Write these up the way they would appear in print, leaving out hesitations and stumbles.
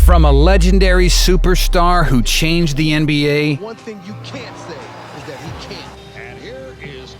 From a legendary superstar who changed the NBA, one thing you can't say is that he can't. And here is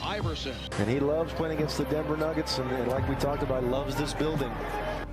Iverson. And he loves playing against the Denver Nuggets, and like we talked about, loves this building.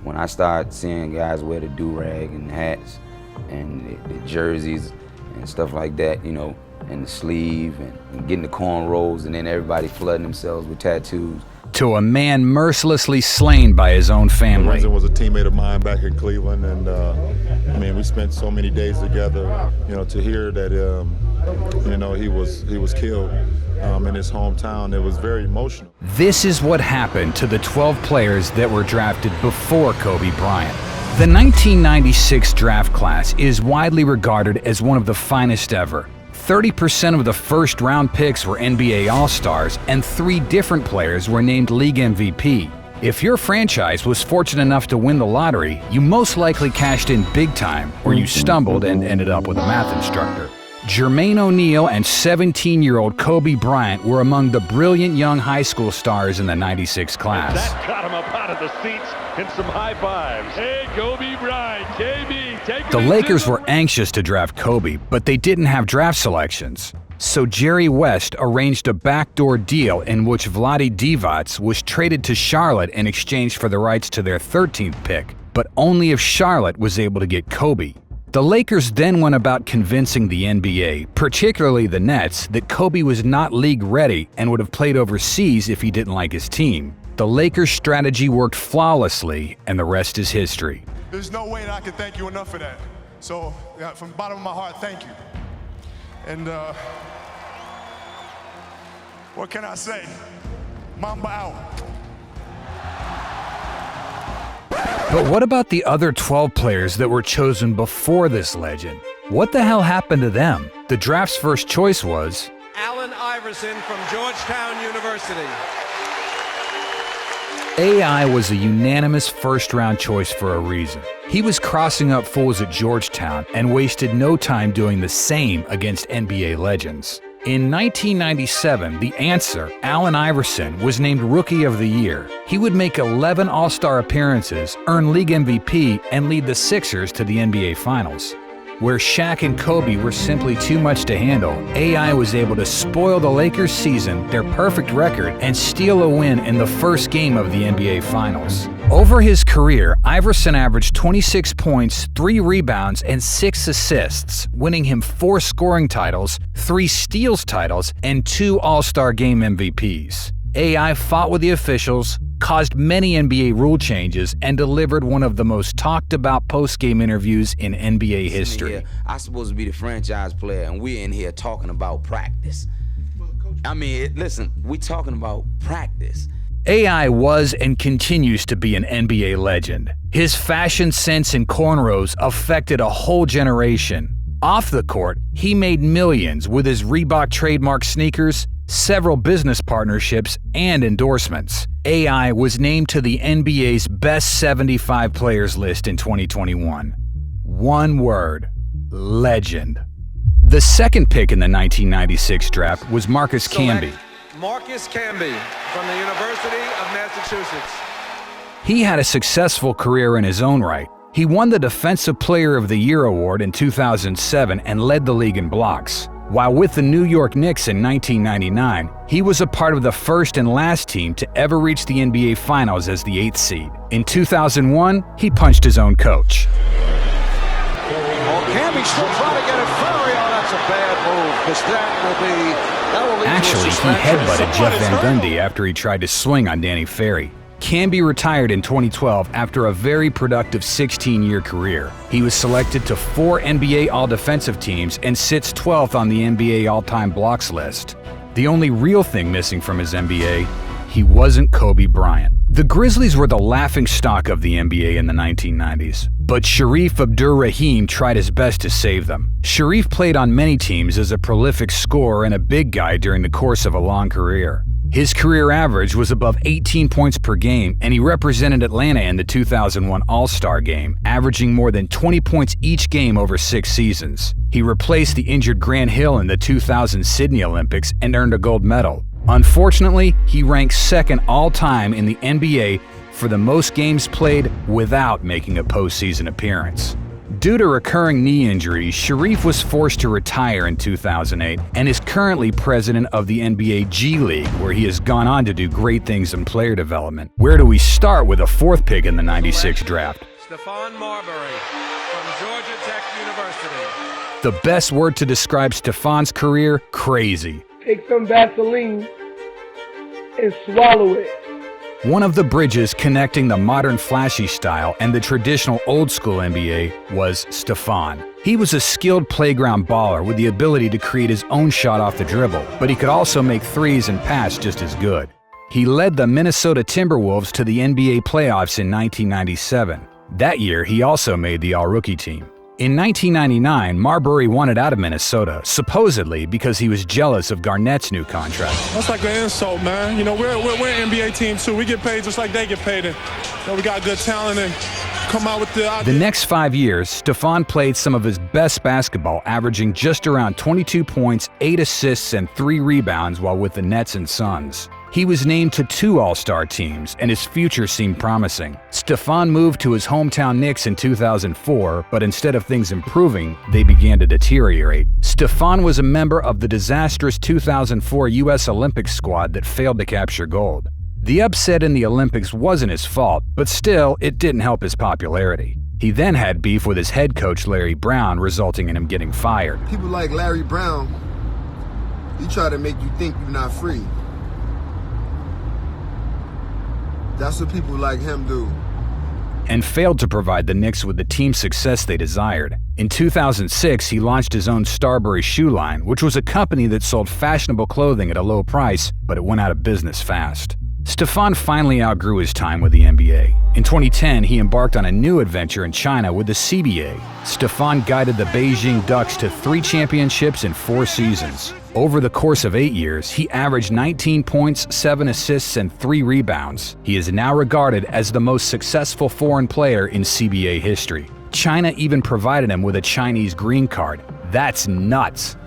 When I started seeing guys wear the do-rag and hats and the jerseys and stuff like that, you know, and the sleeve and getting the cornrows, and then everybody flooding themselves with tattoos. To a man mercilessly slain by his own family. Lorenzen was a teammate of mine back in Cleveland, and I mean, we spent so many days together. You know, to hear that, you know, he was killed in his hometown, it was very emotional. This is what happened to the 12 players that were drafted before Kobe Bryant. The 1996 draft class is widely regarded as one of the finest ever. 30% of the first-round picks were NBA All-Stars, and 3 different players were named League MVP. If your franchise was fortunate enough to win the lottery, you most likely cashed in big time, or you stumbled and ended up with a math instructor. Jermaine O'Neal and 17-year-old Kobe Bryant were among the brilliant young high school stars in the 96 class. That got him up out of the seats and some high fives. Hey, Kobe Bryant, KB, take The Lakers were anxious to draft Kobe, but they didn't have draft selections. So Jerry West arranged a backdoor deal in which Vlade Divac was traded to Charlotte in exchange for the rights to their 13th pick, but only if Charlotte was able to get Kobe. The Lakers then went about convincing the NBA, particularly the Nets, that Kobe was not league-ready and would have played overseas if he didn't like his team. The Lakers' strategy worked flawlessly, and the rest is history. There's no way that I can thank you enough for that. So, from the bottom of my heart, thank you. And, what can I say? Mamba out. But what about the other 12 players that were chosen before this legend? What the hell happened to them? The draft's first choice was Allen Iverson from Georgetown University. AI was a unanimous first-round choice for a reason. He was crossing up fools at Georgetown and wasted no time doing the same against NBA legends. In 1997, the answer, Allen Iverson, was named Rookie of the Year. He would make 11 All-Star appearances, earn League MVP, and lead the Sixers to the NBA Finals. Where Shaq and Kobe were simply too much to handle, AI was able to spoil the Lakers' season, their perfect record, and steal a win in the first game of the NBA Finals. Over his career, Iverson averaged 26 points, 3 rebounds, and 6 assists, winning him 4 scoring titles, 3 steals titles, and 2 All-Star Game MVPs. AI fought with the officials, caused many NBA rule changes, and delivered one of the most talked-about post-game interviews in NBA history. I'm supposed to be the franchise player, and we're in here talking about practice. I mean, listen, we're talking about practice. AI was and continues to be an NBA legend. His fashion sense and cornrows affected a whole generation. Off the court, he made millions with his Reebok trademark sneakers, several business partnerships, and endorsements. AI was named to the NBA's Best 75 Players list in 2021. One word: legend. The second pick in the 1996 draft was Marcus Camby. Marcus Camby from the University of Massachusetts. He had a successful career in his own right. He won the Defensive Player of the Year award in 2007 and led the league in blocks. While with the New York Knicks in 1999, he was a part of the first and last team to ever reach the NBA Finals as the 8th seed. In 2001, he punched his own coach. Camby still trying to get it Ferry. Oh, that's a bad move, because that will lead Actually, he headbutted Jeff Van Gundy after he tried to swing on Danny Ferry. Camby retired in 2012 after a very productive 16-year career. He was selected to 4 NBA All-Defensive teams and sits 12th on the NBA all-time blocks list. The only real thing missing from his NBA, he wasn't Kobe Bryant. The Grizzlies were the laughingstock of the NBA in the 1990s, but Sharif Abdur-Rahim tried his best to save them. Sharif played on many teams as a prolific scorer and a big guy during the course of a long career. His career average was above 18 points per game, and he represented Atlanta in the 2001 All-Star Game, averaging more than 20 points each game over 6 seasons. He replaced the injured Grant Hill in the 2000 Sydney Olympics and earned a gold medal. Unfortunately, he ranks second all-time in the NBA for the most games played without making a postseason appearance. Due to recurring knee injuries, Shareef was forced to retire in 2008 and is currently president of the NBA G League, where he has gone on to do great things in player development. Where do we start with a fourth pick in the '96 draft? Stephon Marbury from Georgia Tech University. The best word to describe Stephon's career: crazy. Take some Vaseline and swallow it. One of the bridges connecting the modern flashy style and the traditional old-school NBA was Stephon. He was a skilled playground baller with the ability to create his own shot off the dribble, but he could also make threes and pass just as good. He led the Minnesota Timberwolves to the NBA playoffs in 1997. That year, he also made the All-Rookie team. In 1999, Marbury wanted out of Minnesota, supposedly because he was jealous of Garnett's new contract. That's like an insult, man. You know, we're an NBA team, too. We get paid just like they get paid. And, you know, we got good talent and come out with the idea. The next 5 years, Stephon played some of his best basketball, averaging just around 22 points, 8 assists, and 3 rebounds while with the Nets and Suns. He was named to 2 All-Star teams, and his future seemed promising. Stephon moved to his hometown Knicks in 2004, but instead of things improving, they began to deteriorate. Stephon was a member of the disastrous 2004 U.S. Olympic squad that failed to capture gold. The upset in the Olympics wasn't his fault, but still, it didn't help his popularity. He then had beef with his head coach Larry Brown, resulting in him getting fired. People like Larry Brown, he try to make you think you're not free. That's what people like him do. And failed to provide the Knicks with the team success they desired. In 2006, he launched his own Starbury shoe line, which was a company that sold fashionable clothing at a low price, but it went out of business fast. Stephon finally outgrew his time with the NBA. In 2010, he embarked on a new adventure in China with the CBA. Stephon guided the Beijing Ducks to 3 championships in 4 seasons. Over the course of 8 years, he averaged 19 points, 7 assists, and 3 rebounds. He is now regarded as the most successful foreign player in CBA history. China even provided him with a Chinese green card. That's nuts.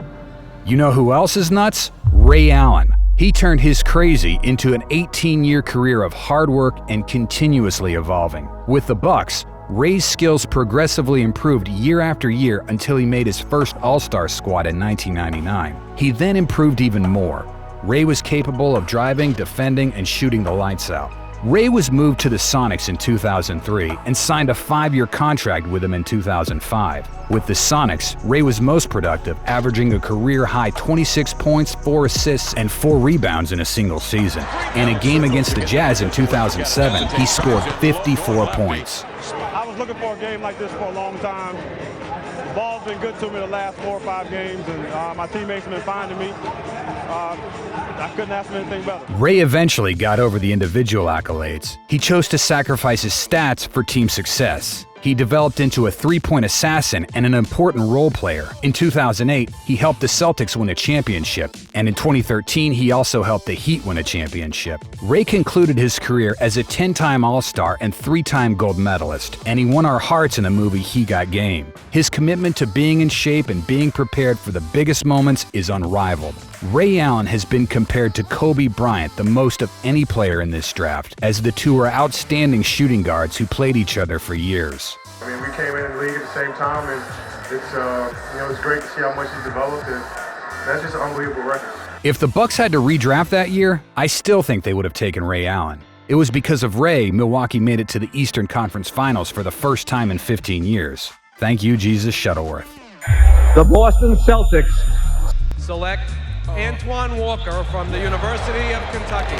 You know who else is nuts? Ray Allen. He turned his crazy into an 18-year career of hard work and continuously evolving. With the Bucks, Ray's skills progressively improved year after year until he made his first All-Star squad in 1999. He then improved even more. Ray was capable of driving, defending, and shooting the lights out. Ray was moved to the Sonics in 2003 and signed a 5-year contract with them in 2005. With the Sonics, Ray was most productive, averaging a career-high 26 points, 4 assists, and 4 rebounds in a single season. In a game against the Jazz in 2007, he scored 54 points. I was looking for a game like this for a long time. The ball's been good to me the last 4 or 5 games, and my teammates have been finding me. I couldn't ask for anything better. Ray eventually got over the individual accolades. He chose to sacrifice his stats for team success. He developed into a 3-point assassin and an important role player. In 2008, he helped the Celtics win a championship, and in 2013, he also helped the Heat win a championship. Ray concluded his career as a 10-time All-Star and 3-time gold medalist, and he won our hearts in the movie He Got Game. His commitment to being in shape and being prepared for the biggest moments is unrivaled. Ray Allen has been compared to Kobe Bryant the most of any player in this draft, as the two are outstanding shooting guards who played each other for years. I mean, we came in the league at the same time, and it's great to see how much he's developed, and that's just an unbelievable record. If the Bucks had to redraft that year, I still think they would have taken Ray Allen. It was because of Ray, Milwaukee made it to the Eastern Conference Finals for the first time in 15 years. Thank you, Jesus Shuttleworth. The Boston Celtics select Antoine Walker from the University of Kentucky.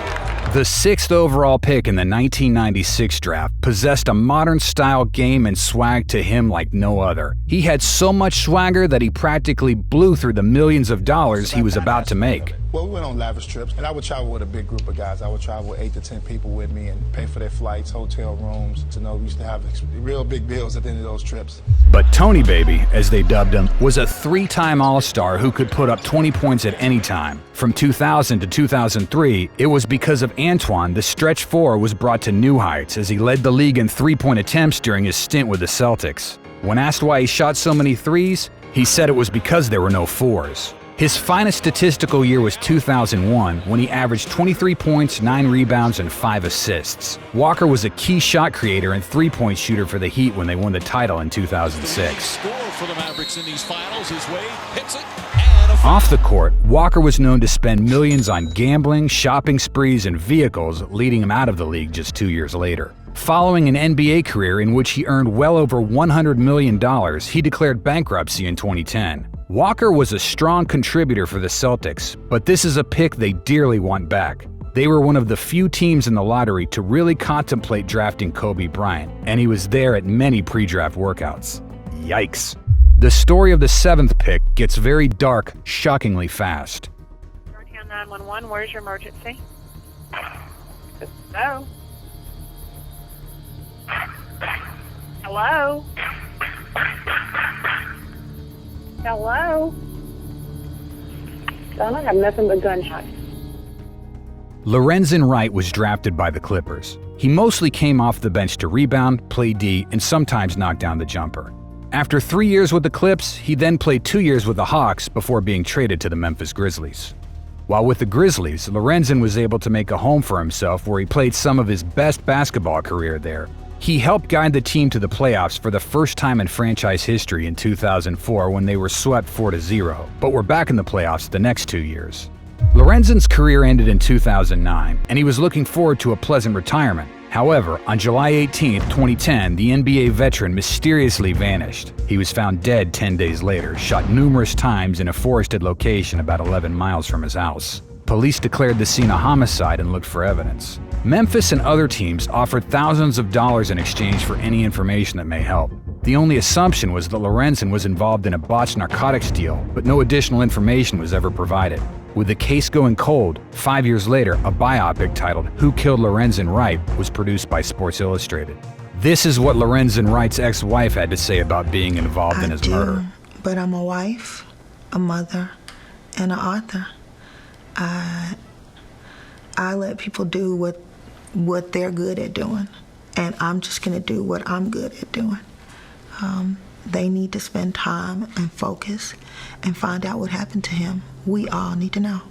The 6th overall pick in the 1996 draft possessed a modern-style game and swag to him like no other. He had so much swagger that he practically blew through the millions of dollars he was about to make. Well, we went on lavish trips, and I would travel with a big group of guys. I would travel with 8 to 10 people with me and pay for their flights, hotel rooms. We used to have real big bills at the end of those trips. But Tony Baby, as they dubbed him, was a 3-time All-Star who could put up 20 points at any time. From 2000 to 2003, it was because of Antoine the stretch 4 was brought to new heights as he led the league in 3-point attempts during his stint with the Celtics. When asked why he shot so many threes, he said it was because there were no 4s. His finest statistical year was 2001, when he averaged 23 points, 9 rebounds, and 5 assists. Walker was a key shot creator and three-point shooter for the Heat when they won the title in 2006. Score for the Mavericks in these finals. His way hits it. Off the court, Walker was known to spend millions on gambling, shopping sprees, and vehicles, leading him out of the league just 2 years later. Following an NBA career in which he earned well over $100 million, he declared bankruptcy in 2010. Walker was a strong contributor for the Celtics, but this is a pick they dearly want back. They were one of the few teams in the lottery to really contemplate drafting Kobe Bryant, and he was there at many pre-draft workouts. Yikes. The story of the 7th pick gets very dark shockingly fast. Georgetown 911, where's your emergency? Hello? Hello? Hello? I have nothing but gunshots. Lorenzen Wright was drafted by the Clippers. He mostly came off the bench to rebound, play D, and sometimes knock down the jumper. After 3 years with the Clips, he then played 2 years with the Hawks before being traded to the Memphis Grizzlies. While with the Grizzlies, Lorenzen was able to make a home for himself where he played some of his best basketball career there. He helped guide the team to the playoffs for the first time in franchise history in 2004 when they were swept 4-0, but were back in the playoffs the next 2 years. Lorenzen's career ended in 2009, and he was looking forward to a pleasant retirement. However, on July 18, 2010, the NBA veteran mysteriously vanished. He was found dead 10 days later, shot numerous times in a forested location about 11 miles from his house. Police declared the scene a homicide and looked for evidence. Memphis and other teams offered thousands of dollars in exchange for any information that may help. The only assumption was that Lorenzen was involved in a botched narcotics deal, but no additional information was ever provided. With the case going cold, 5 years later, a biopic titled Who Killed Lorenzen Wright was produced by Sports Illustrated. This is what Lorenzen Wright's ex-wife had to say about being involved in his murder. But I'm a wife, a mother, and an author. I let people do what they're good at doing, and I'm just gonna do what I'm good at doing. They need to spend time and focus and find out what happened to him. We all need to know.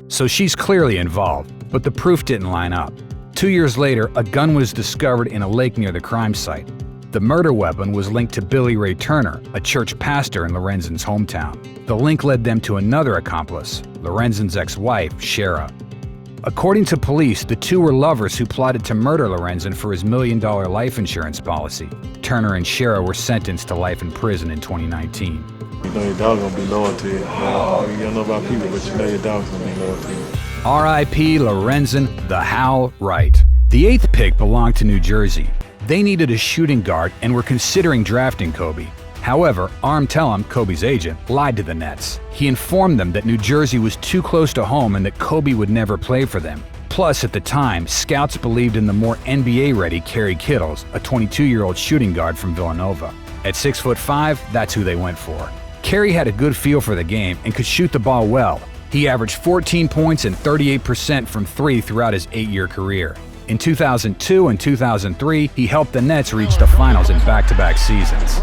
So she's clearly involved, but the proof didn't line up. 2 years later, a gun was discovered in a lake near the crime site. The murder weapon was linked to Billy Ray Turner, a church pastor in Lorenzen's hometown. The link led them to another accomplice, Lorenzen's ex-wife, Shara. According to police, the two were lovers who plotted to murder Lorenzen for his $1 million life insurance policy. Turner and Shara were sentenced to life in prison in 2019. You know your dog's gonna be loyal to you. You don't know about people, but you know your dog's gonna be loyal to you. R.I.P. Lorenzen the Howl Wright. The 8th pick belonged to New Jersey. They needed a shooting guard and were considering drafting Kobe. However, Arm Tellem, Kobe's agent, lied to the Nets. He informed them that New Jersey was too close to home and that Kobe would never play for them. Plus, at the time, scouts believed in the more NBA-ready Kiddles, a 22-year-old shooting guard from Villanova. At 6'5", that's who they went for. Carey had a good feel for the game and could shoot the ball well. He averaged 14 points and 38% from 3 throughout his 8-year career. In 2002 and 2003, he helped the Nets reach the finals in back-to-back seasons.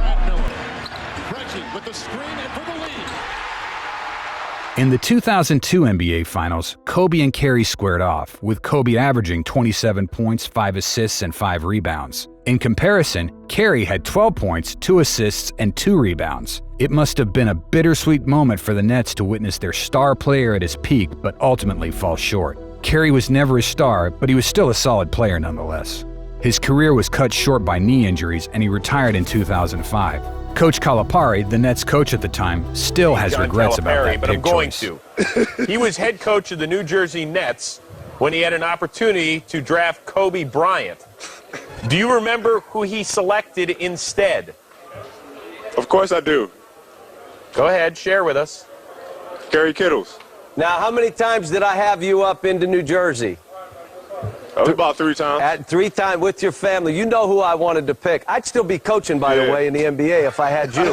In the 2002 NBA Finals, Kobe and Carey squared off, with Kobe averaging 27 points, 5 assists, and 5 rebounds. In comparison, Carey had 12 points, 2 assists, and 2 rebounds. It must have been a bittersweet moment for the Nets to witness their star player at his peak, but ultimately fall short. Carey was never a star, but he was still a solid player nonetheless. His career was cut short by knee injuries, and he retired in 2005. Coach Calipari, the Nets coach at the time, still has regrets about that pick choice. He was head coach of the New Jersey Nets when he had an opportunity to draft Kobe Bryant. Do you remember who he selected instead? Of course I do. Go ahead, share with us. Kiddles. Now, how many times did I have you up into New Jersey? About 3 times. 3 times with your family. You know who I wanted to pick. I'd still be coaching, by the way, in the NBA if I had you.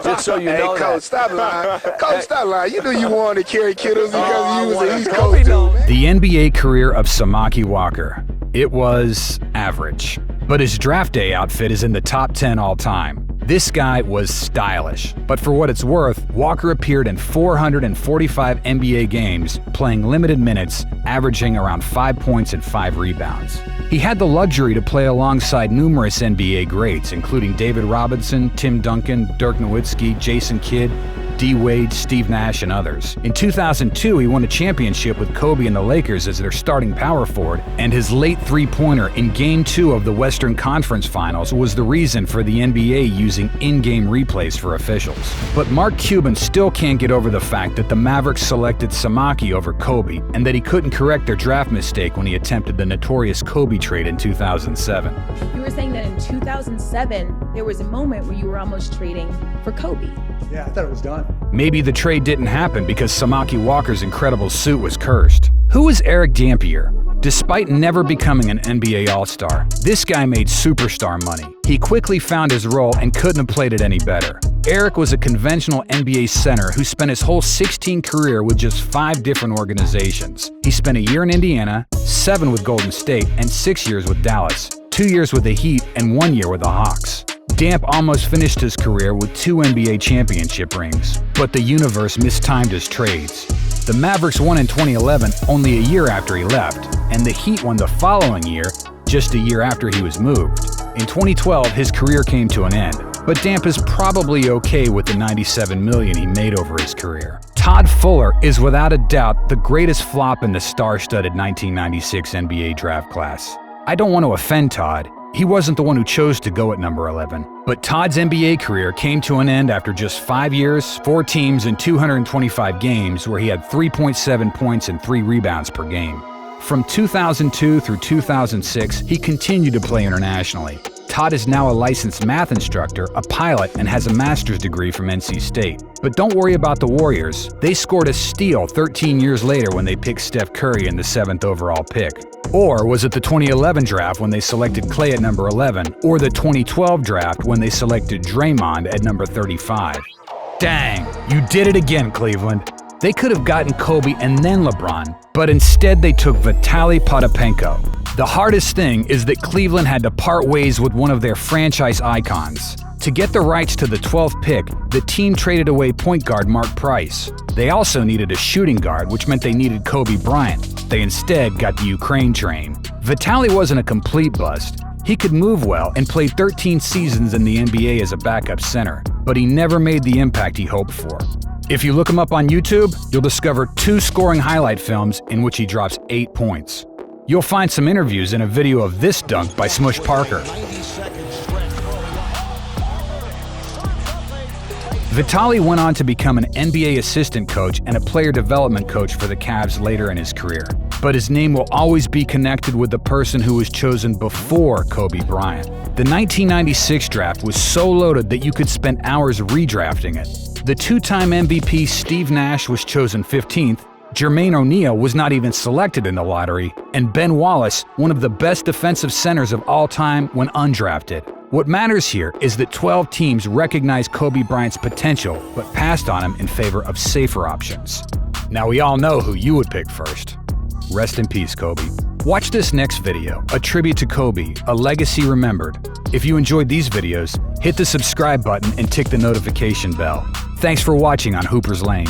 Just so you know that. Hey, Coach, stop lying. Coach, stop lying. You knew you wanted to carry Kiddles because you was an East Coast dude. The NBA career of Samaki Walker. It was average. But his draft day outfit is in the top 10 all time. This guy was stylish, but for what it's worth, Walker appeared in 445 NBA games, playing limited minutes, averaging around 5 points and 5 rebounds. He had the luxury to play alongside numerous NBA greats, including David Robinson, Tim Duncan, Dirk Nowitzki, Jason Kidd, D. Wade, Steve Nash, and others. In 2002, he won a championship with Kobe and the Lakers as their starting power forward, and his late three-pointer in Game 2 of the Western Conference Finals was the reason for the NBA using in-game replays for officials. But Mark Cuban still can't get over the fact that the Mavericks selected Samaki over Kobe, and that he couldn't correct their draft mistake when he attempted the notorious Kobe trade in 2007. You were saying that in 2007, there was a moment where you were almost trading for Kobe. Yeah, I thought it was done. Maybe the trade didn't happen because Samaki Walker's incredible suit was cursed. Who was Eric Dampier? Despite never becoming an NBA All-Star, this guy made superstar money. He quickly found his role and couldn't have played it any better. Eric was a conventional NBA center who spent his whole 16 career with just 5 different organizations. He spent a year in Indiana, 7 with Golden State, and 6 years with Dallas, 2 years with the Heat, and 1 year with the Hawks. Damp almost finished his career with 2 NBA championship rings, but the universe mistimed his trades. The Mavericks won in 2011, only a year after he left, and the Heat won the following year, just a year after he was moved. In 2012, his career came to an end, but Damp is probably okay with the $97 million he made over his career. Todd Fuller is without a doubt the greatest flop in the star-studded 1996 NBA draft class. I don't want to offend Todd. He wasn't the one who chose to go at number 11. But Todd's NBA career came to an end after just 5 years, 4 teams, and 225 games where he had 3.7 points and 3 rebounds per game. From 2002 through 2006, he continued to play internationally. Todd is now a licensed math instructor, a pilot, and has a master's degree from NC State. But don't worry about the Warriors. They scored a steal 13 years later when they picked Steph Curry in the 7th overall pick. Or was it the 2011 draft when they selected Clay at number 11, or the 2012 draft when they selected Draymond at number 35? Dang, you did it again, Cleveland. They could have gotten Kobe and then LeBron, but instead they took Vitaly Potapenko. The hardest thing is that Cleveland had to part ways with one of their franchise icons. To get the rights to the 12th pick, the team traded away point guard Mark Price. They also needed a shooting guard, which meant they needed Kobe Bryant. They instead got the Ukraine train. Vitaly wasn't a complete bust. He could move well and played 13 seasons in the NBA as a backup center, but he never made the impact he hoped for. If you look him up on YouTube, you'll discover 2 scoring highlight films in which he drops 8 points. You'll find some interviews and a video of this dunk by Smush Parker. Vitaly went on to become an NBA assistant coach and a player development coach for the Cavs later in his career. But his name will always be connected with the person who was chosen before Kobe Bryant. The 1996 draft was so loaded that you could spend hours redrafting it. The 2-time MVP Steve Nash was chosen 15th, Jermaine O'Neal was not even selected in the lottery, and Ben Wallace, one of the best defensive centers of all time, went undrafted. What matters here is that 12 teams recognized Kobe Bryant's potential but passed on him in favor of safer options. Now we all know who you would pick first. Rest in peace, Kobe. Watch this next video, a tribute to Kobe, a legacy remembered. If you enjoyed these videos, hit the subscribe button and tick the notification bell. Thanks for watching on Hooper's Lane.